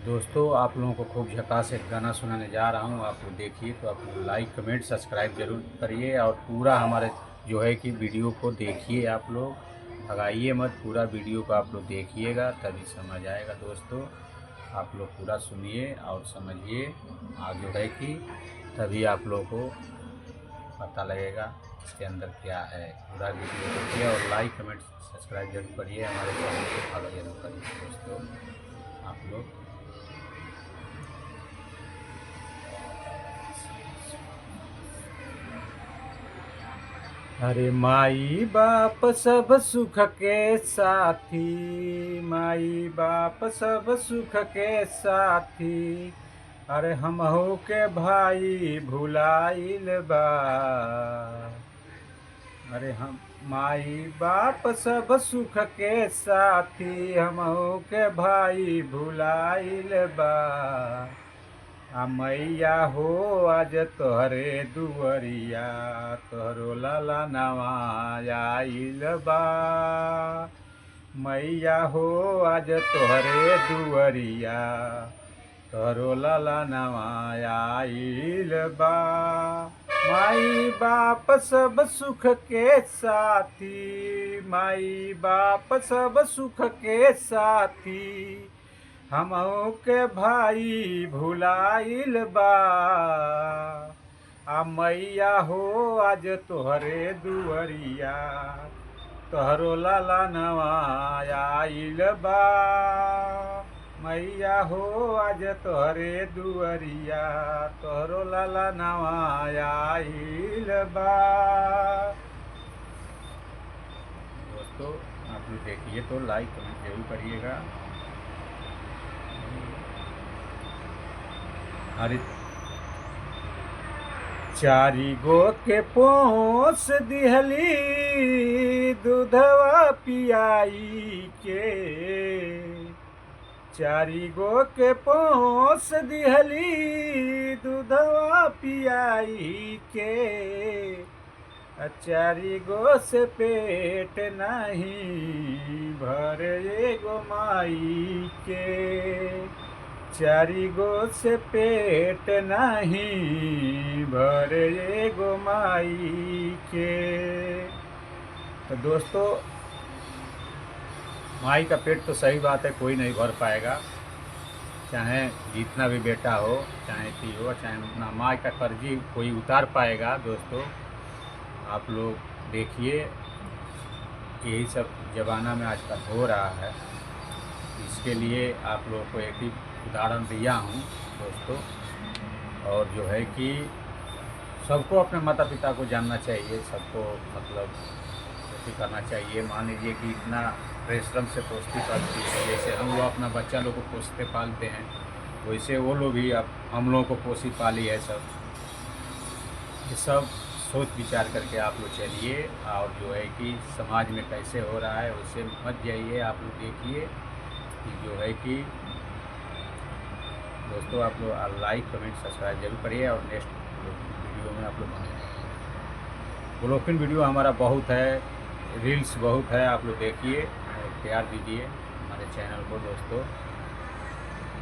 दोस्तों आप लोगों को खूब झकास एक गाना सुनाने जा रहा हूँ। आप लोग देखिए तो आप लोग लाइक कमेंट सब्सक्राइब ज़रूर करिए और पूरा हमारे जो है कि वीडियो को देखिए। आप लोग भगाइए मत, पूरा वीडियो को आप लोग देखिएगा तभी समझ आएगा। दोस्तों आप लोग पूरा सुनिए और समझिए, जो है कि तभी आप लोगों को पता लगेगा इसके अंदर क्या है। पूरा वीडियो देखिए और लाइक कमेंट सब्सक्राइब जरूर करिए, हमारे चैनल को फॉलो जरूर करिए। दोस्तों आप लोग अरे माई बाप सब सुख के साथी, माई बाप सब सुख के साथी, अरे हमहू के भाई भुलाइल बा। अरे हम माई बाप सब सुख के साथी, हमहू के भाई भुलाइल बा। मैया हो आज तोहरे दुअरिया, तोहरो लाला नवा आइल बा। मैया हो आज तोहरे दुअरिया, तोहरो लाला नवा आइल बा। माई बाप सब सुख के साथी, माई बाप सब सुख के साथी, हमहू के भाई भुलाइल बा। मैया हो आज तोहरे दुअरिया, तोहरो लाला नवा आइल बा। मैया हो आज तोहरे दुअरिया, तोहरो लाला नवा आइल बा। दोस्तों आप लोग देखिए तो लाइक कमेंट जरूर करिएगा। अरे चारी गो के पोस दिहली, दूधवा पियाई के। चारी गो के पोस दिहली, दूधवा पियाई के। चारी गो से पेट नहीं भरे एगो माई के। चारी गो से पेट नहीं भरे एगो माई के। तो दोस्तों माई का पेट तो सही बात है कोई नहीं भर पाएगा, चाहे जितना भी बेटा हो, चाहे थी हो, चाहे उतना माई का कर्जी कोई उतार पाएगा। दोस्तों आप लोग देखिए यही सब ज़माना में आजकल हो रहा है। इसके लिए आप लोगों को एक ही उदाहरण दिया हूँ दोस्तों। और जो है कि सबको अपने माता पिता को जानना चाहिए, सबको मतलब करना चाहिए। मान लीजिए कि इतना परिश्रम से पोसती पालती है, जैसे हम लोग अपना बच्चा लोग को पोसते पालते हैं, वैसे वो लोग भी अब हम लोगों को पोसी पाली है। सब ये सब सोच विचार करके आप लोग चलिए और जो है कि समाज में कैसे हो रहा है उससे मत जाइए। आप लोग देखिए कि जो है कि दोस्तों आप लोग लाइक कमेंट सब्सक्राइब जरूर करिए और नेक्स्ट वीडियो में आप लोग बने रहिए। ब्लॉगिंग वीडियो हमारा बहुत है, रील्स बहुत है, आप लोग देखिए और प्यार दीजिए हमारे चैनल को दोस्तों।